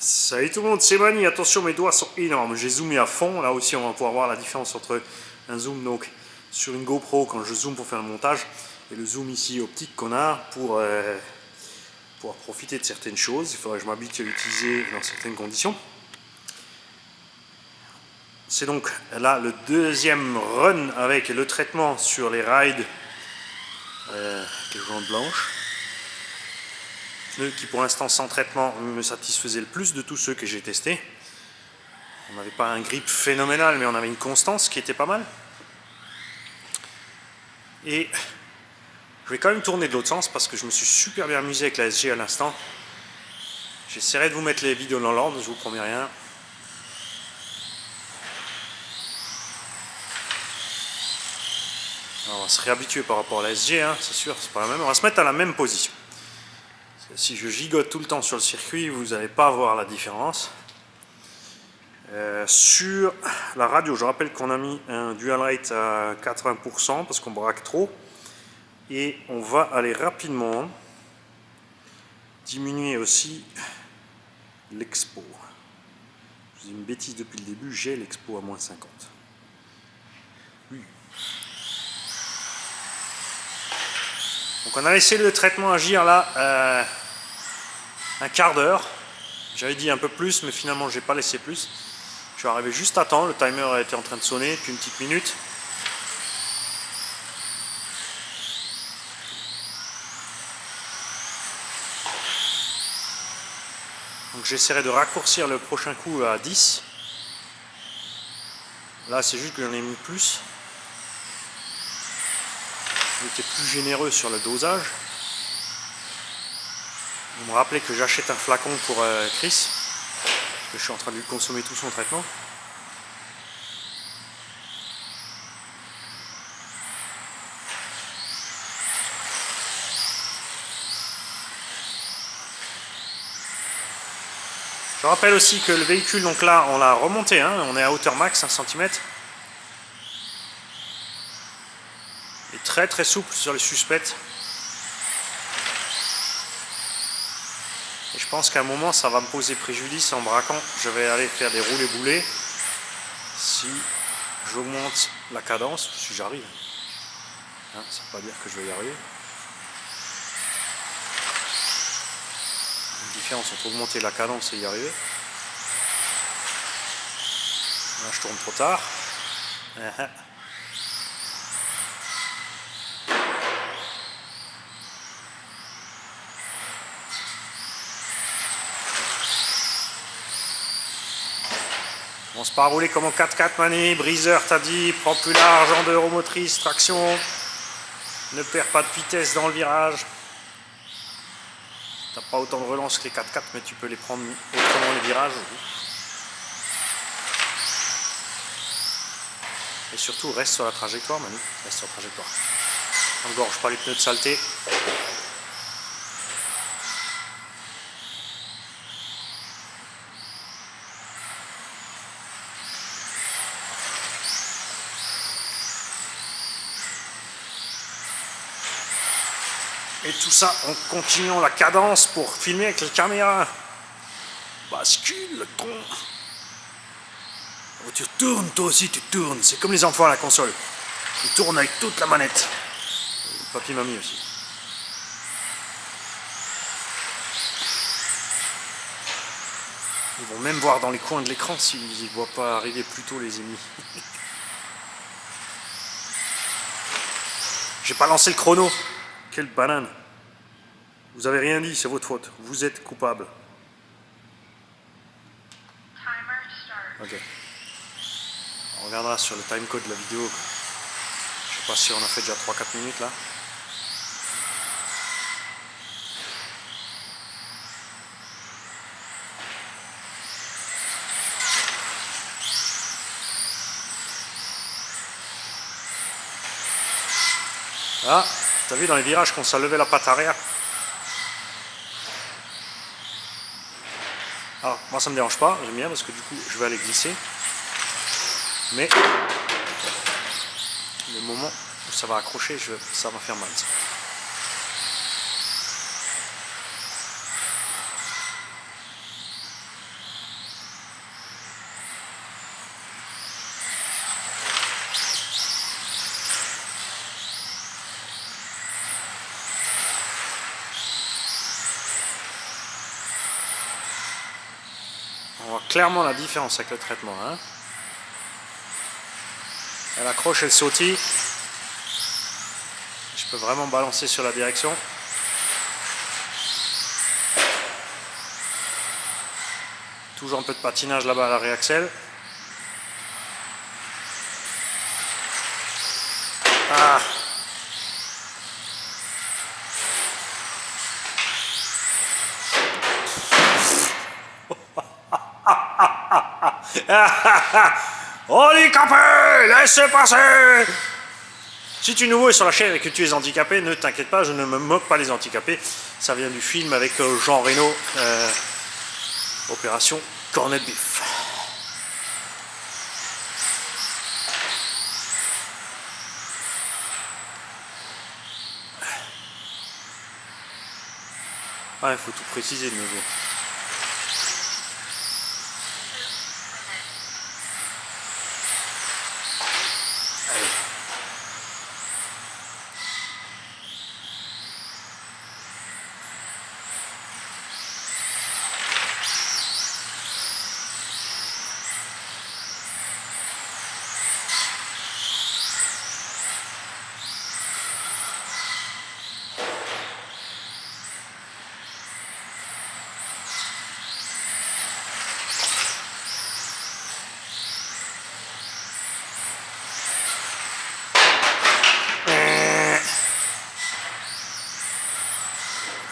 Salut tout le monde, c'est Mani. Attention, mes doigts sont énormes. J'ai zoomé à fond. Là aussi, on va pouvoir voir la différence entre un zoom donc sur une GoPro quand je zoome pour faire le montage et le zoom ici optique qu'on a pour pouvoir profiter de certaines choses. Il faudrait que je m'habitue à l'utiliser dans certaines conditions. C'est donc là le deuxième run avec le traitement sur les rides de jantes blanches. Pneus qui pour l'instant sans traitement me satisfaisaient le plus de tous ceux que j'ai testés. On n'avait pas un grip phénoménal, mais on avait une constance qui était pas mal. Et je vais quand même tourner de l'autre sens parce que je me suis super bien amusé avec la SG à l'instant. J'essaierai de vous mettre les vidéos dans l'ordre, je vous promets rien. Alors on va se réhabituer par rapport à la SG, hein, c'est sûr, c'est pas la même. On va se mettre à la même position. Si je gigote tout le temps sur le circuit, vous n'allez pas voir la différence. Sur la radio, je rappelle qu'on a mis un dual rate à 80% parce qu'on braque trop. Et on va aller rapidement diminuer aussi l'expo. Je dis une bêtise depuis le début, j'ai l'expo à moins 50. Oui. Donc on a laissé le traitement agir là un quart d'heure. J'avais dit un peu plus, mais finalement j'ai pas laissé plus. Je suis arrivé juste à temps, le timer était en train de sonner depuis une petite minute. Donc j'essaierai de raccourcir le prochain coup à 10. Là c'est juste que j'en ai mis plus. J'étais plus généreux sur le dosage. Vous me rappelez que j'achète un flacon pour Chris. Parce que je suis en train de lui consommer tout son traitement. Je rappelle aussi que le véhicule, donc là on l'a remonté, hein, on est à hauteur max, 1 cm. Il est très très souple sur les suspects. Et je pense qu'à un moment ça va me poser préjudice en braquant. Je vais aller faire des roulés boulets si j'augmente la cadence, si j'arrive. Hein, ça ne veut pas dire que je vais y arriver. Une différence entre augmenter la cadence et y arriver. Là je tourne trop tard. On se part rouler comme en 4x4 Mani, briseur t'as dit, prends plus large en dehors motrice, traction, ne perds pas de vitesse dans le virage. T'as pas autant de relance que les 4x4 mais tu peux les prendre autrement les virages. Et surtout reste sur la trajectoire Mani, reste sur la trajectoire. Engorge pas les pneus de saleté. Et tout ça en continuant la cadence pour filmer avec la caméra. Bascule le con. Oh, tu tournes, toi aussi tu tournes. C'est comme les enfants à la console. Ils tournent avec toute la manette. Papy, mamie aussi. Ils vont même voir dans les coins de l'écran s'ils ne voient pas arriver plus tôt les ennemis. J'ai pas lancé le chrono. Quelle banane. Vous avez rien dit, c'est votre faute. Vous êtes coupable. Ok. On regardera sur le timecode de la vidéo. Je sais pas si on a fait déjà 3-4 minutes là. Ah, t'as vu dans les virages quand ça levait la patte arrière. Alors, moi ça me dérange pas, j'aime bien parce que du coup je vais aller glisser. Mais le moment où ça va accrocher, ça va faire mal. Ça. On voit clairement la différence avec le traitement. Hein. Elle accroche, elle sautille. Je peux vraiment balancer sur la direction. Toujours un peu de patinage là-bas à la réaxel. Ah. Handicapé, laissez passer. Si tu es nouveau sur la chaîne et que tu es handicapé, ne t'inquiète pas, je ne me moque pas des handicapés. Ça vient du film avec Jean Reno, Opération Cornet de Bif. Ouais, il faut tout préciser de nos jours.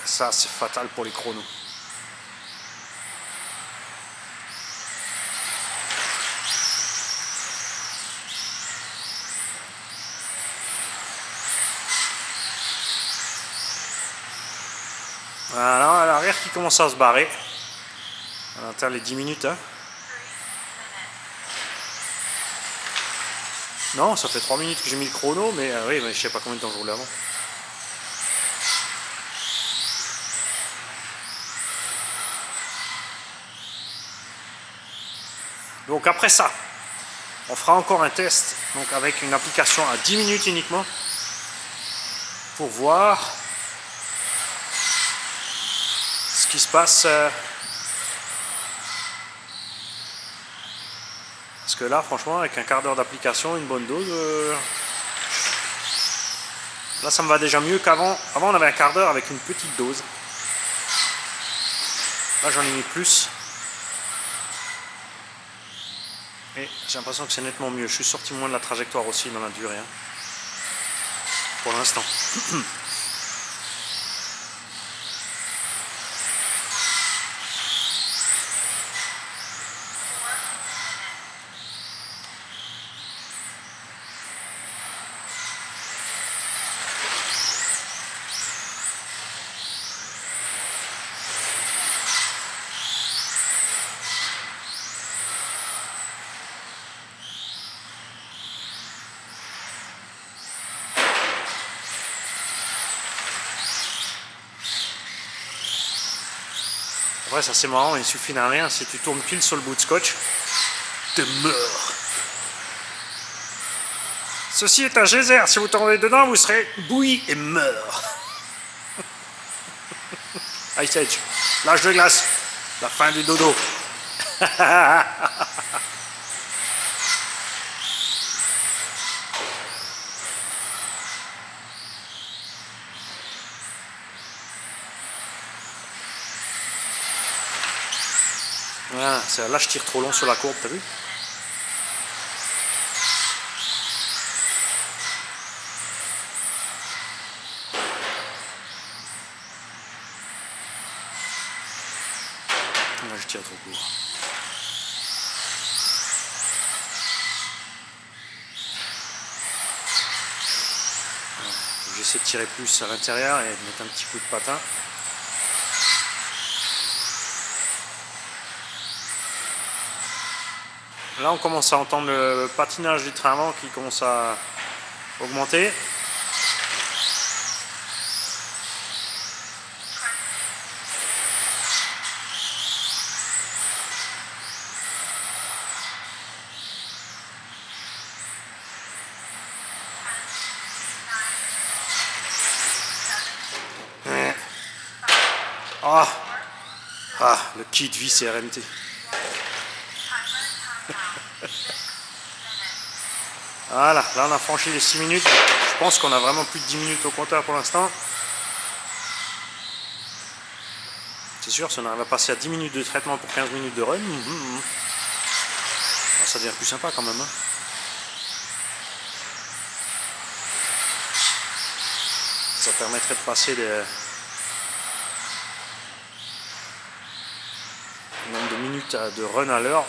Ça, c'est fatal pour les chronos. Voilà, à l'arrière qui commence à se barrer. On atteint les 10 minutes. Hein. Non, ça fait 3 minutes que j'ai mis le chrono, mais oui, mais je sais pas combien de temps je roulais avant. Donc après ça, on fera encore un test donc avec une application à 10 minutes uniquement pour voir ce qui se passe. Parce que là, franchement, avec un quart d'heure d'application, une bonne dose, là ça me va déjà mieux qu'avant. Avant, on avait un quart d'heure avec une petite dose. Là, j'en ai mis plus. Et j'ai l'impression que c'est nettement mieux. Je suis sorti moins de la trajectoire aussi dans la durée. Hein. Pour l'instant. Après, ça c'est marrant, il suffit d'un rien. Si tu tournes pile sur le bout de scotch, t'es mort. Ceci est un geyser. Si vous tombez dedans, vous serez bouilli et mort. Ice Age, l'âge de glace, la fin du dodo. Voilà, là je tire trop long sur la courbe, t'as vu? Là je tire trop court. J'essaie de tirer plus à l'intérieur et de mettre un petit coup de patin. Là on commence à entendre le patinage du train avant qui commence à augmenter. Ah, le kit vis et RMT. Voilà, là on a franchi les 6 minutes. Je pense qu'on a vraiment plus de 10 minutes au compteur pour l'instant. C'est sûr, si on arrive à passer à 10 minutes de traitement pour 15 minutes de run, ça devient plus sympa quand même. Hein. Ça permettrait de passer le nombre de minutes de run à l'heure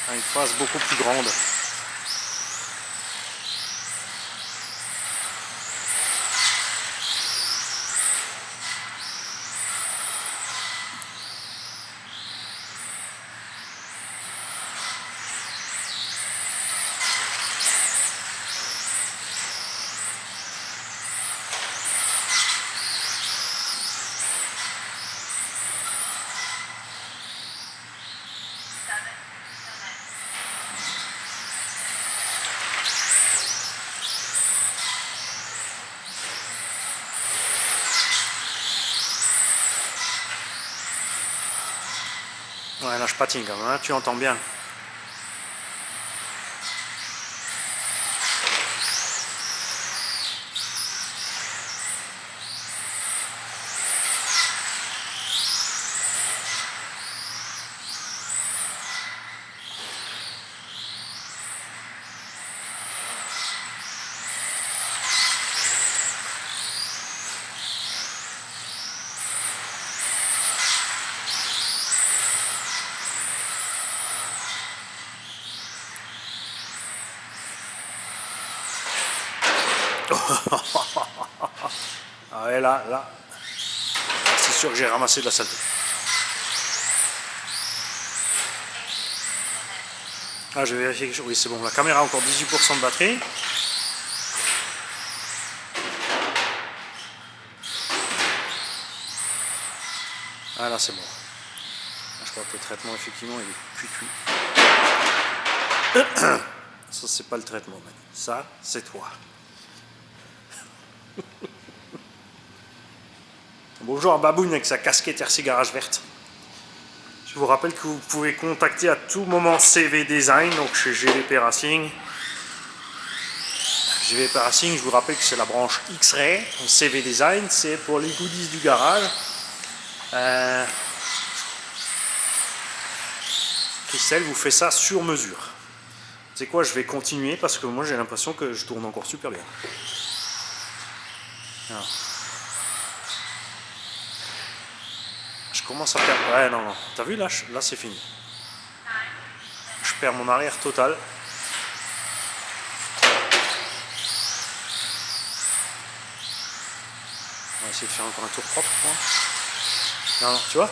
à une phase beaucoup plus grande. Ouais, là je patine quand même, hein, tu entends bien. Ah ouais, là, c'est sûr que j'ai ramassé de la saleté. Ah, je vais vérifier quelque chose. Oui, c'est bon. La caméra a encore 18% de batterie. Ah, là, c'est bon. Là, je crois que le traitement, effectivement, il est cuit. Ça, c'est pas le traitement, man. Ça, c'est toi. Bonjour à Baboune avec sa casquette RC Garage verte. Je vous rappelle que vous pouvez contacter à tout moment CV Design, donc chez GVP Racing. GVP Racing, je vous rappelle que c'est la branche X-Ray. CV Design, c'est pour les goodies du garage. Christelle vous fait ça sur mesure. C'est quoi, je vais continuer parce que moi j'ai l'impression que je tourne encore super bien. Alors. Je commence à perdre. Ouais, non. T'as vu là, là c'est fini. Je perds mon arrière total. On va essayer de faire encore un tour propre. Non, tu vois.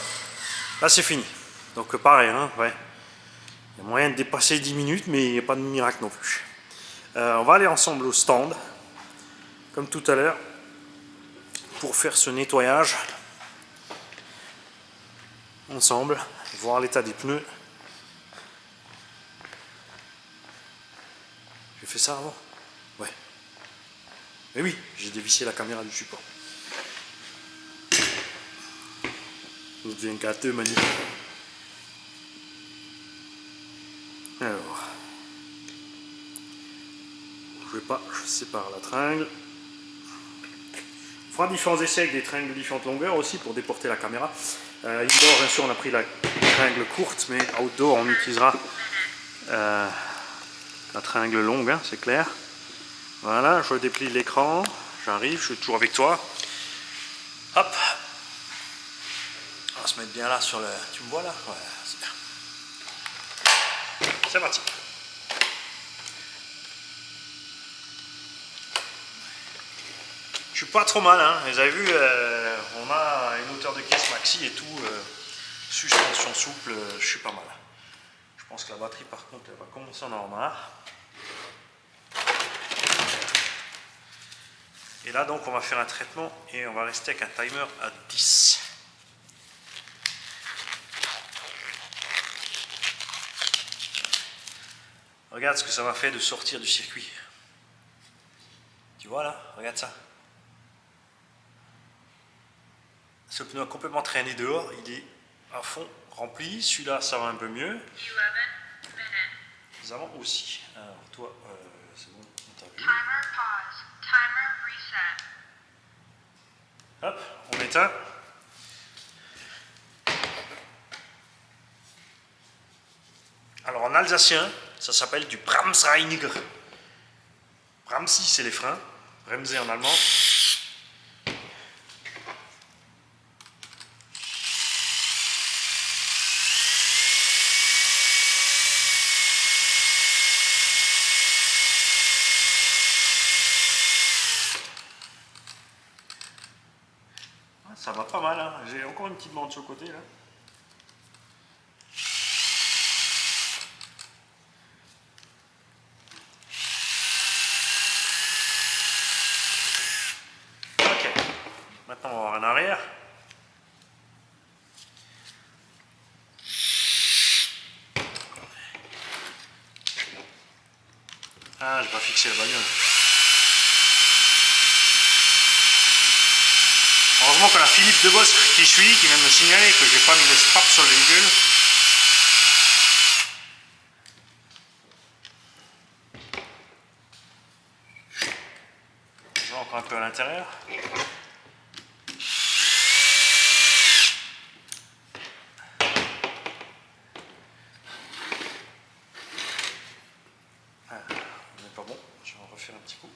Là c'est fini. Donc pareil, hein, ouais. Il y a moyen de dépasser 10 minutes, mais il n'y a pas de miracle non plus. On va aller ensemble au stand, comme tout à l'heure, pour faire ce nettoyage. Ensemble, voir l'état des pneus. J'ai fait ça avant? Ouais. Mais oui, j'ai dévissé la caméra du support. Vous devient gâteux, magnifique. Alors, je sépare la tringle. On fera différents essais avec des tringles de différentes longueurs aussi pour déporter la caméra. Indoor, bien sûr, on a pris la tringle courte, mais outdoor, on utilisera la tringle longue, hein, c'est clair. Voilà, je déplie l'écran, j'arrive, je suis toujours avec toi. Hop, on va se mettre bien là sur le... Tu me vois là? Ouais, c'est bien. C'est parti. Je suis pas trop mal, hein. Vous avez vu, on a une hauteur de caisse maxi et tout, suspension souple, je suis pas mal. Je pense que la batterie par contre elle va commencer à en avoir marre. Et là donc on va faire un traitement et on va rester avec un timer à 10. Regarde ce que ça m'a fait de sortir du circuit. Tu vois là, regarde ça. Ce pneu a complètement traîné dehors, il est à fond rempli. Celui-là, ça va un peu mieux. avant aussi. Alors toi, c'est bon, on t'a vu. Timer pause. Timer reset. Hop, on éteint. Alors en alsacien, ça s'appelle du Bremsreiniger. Bremsi, c'est les freins. Bremse en allemand. Ça va pas mal, hein. J'ai encore une petite bande sur le côté là. Ok, maintenant on va voir en arrière. Ah, j'ai pas fixé la bagnole. Heureusement qu'on a Philippe Debosc qui suit, qui vient de me signaler que j'ai pas mis les straps sur le véhicule. Je vois encore un peu à l'intérieur. Ah, on n'est pas bon, je vais en refaire un petit coup.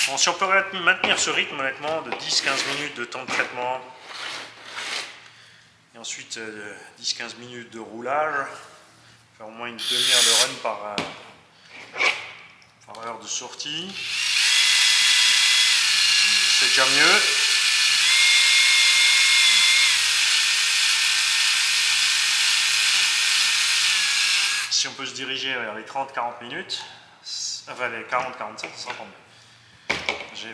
Bon, si on peut maintenir ce rythme honnêtement de 10-15 minutes de temps de traitement et ensuite 10-15 minutes de roulage, faire au moins une demi-heure de run par heure de sortie, c'est déjà mieux. Si on peut se diriger vers les 30-40 minutes, enfin les 40-45, ça sera pas mieux. J'ai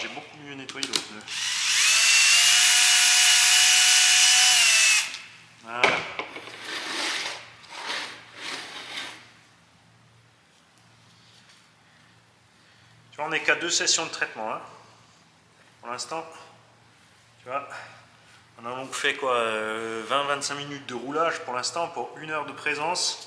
beaucoup mieux nettoyé le pneu. Voilà. Tu vois, on n'est qu'à 2 sessions de traitement. Hein. Pour l'instant, tu vois, on a donc fait quoi 20-25 minutes de roulage pour l'instant pour 1 heure de présence.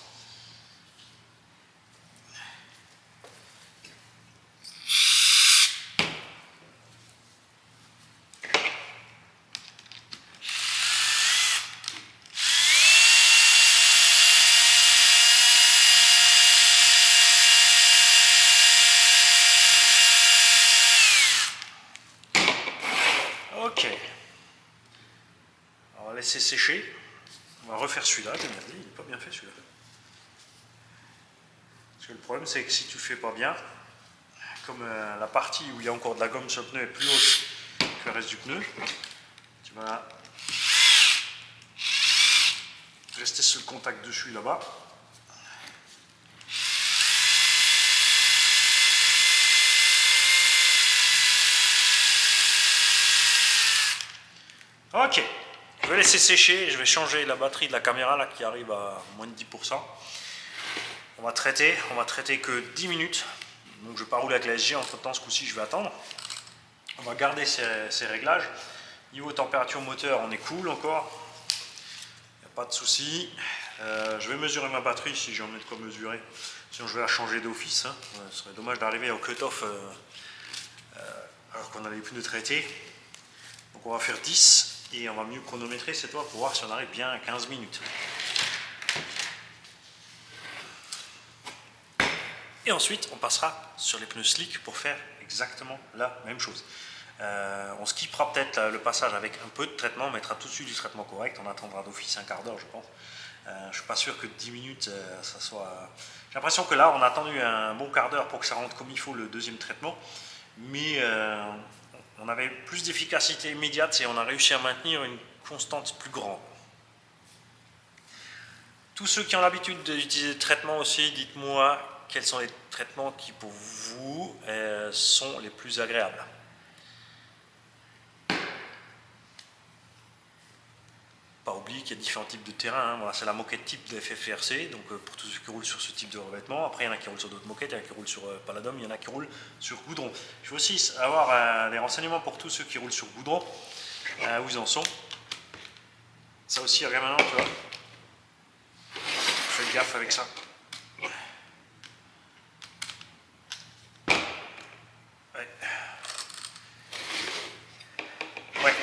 Ok. On va laisser sécher. On va refaire celui-là. J'ai merdé, il n'est pas bien fait celui-là. Parce que le problème c'est que si tu ne fais pas bien, comme la partie où il y a encore de la gomme sur le pneu est plus haute que le reste du pneu, tu vas rester sur le contact dessus là-bas. Ok, je vais laisser sécher, je vais changer la batterie de la caméra là qui arrive à moins de 10%. On va traiter que 10 minutes. Donc je ne vais pas rouler avec la SG, entre temps ce coup-ci je vais attendre. On va garder ces réglages. Niveau température moteur, on est cool encore. Il n'y a pas de souci. Je vais mesurer ma batterie si j'en ai de quoi mesurer. Sinon je vais la changer d'office. Hein. Ce serait dommage d'arriver au cut-off alors qu'on a les pneus traités. Donc on va faire 10 et on va mieux chronométrer cette fois pour voir si on arrive bien à 15 minutes. Et ensuite on passera sur les pneus slick pour faire exactement la même chose. On skippera peut-être le passage avec un peu de traitement, on mettra tout de suite du traitement correct, on attendra d'office un quart d'heure je pense. Je ne suis pas sûr que 10 minutes ça soit... J'ai l'impression que là on a attendu un bon quart d'heure pour que ça rentre comme il faut le deuxième traitement, mais on avait plus d'efficacité immédiate et on a réussi à maintenir une constante plus grande. Tous ceux qui ont l'habitude d'utiliser le traitement aussi, dites-moi quels sont les traitements qui pour vous sont les plus agréables. pas oublier qu'il y a différents types de terrain. Hein. Voilà, c'est la moquette type de FFRC, donc pour tous ceux qui roulent sur ce type de revêtement. Après, il y en a qui roulent sur d'autres moquettes, il y en a qui roulent sur Paladum, il y en a qui roulent sur goudron. Je veux aussi avoir des renseignements pour tous ceux qui roulent sur goudron, où ils en sont. Ça aussi, regarde maintenant, tu vois. Faites gaffe avec ça. Ouais. Ouais.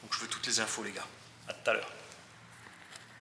Donc je veux toutes les infos, les gars. À tout à l'heure.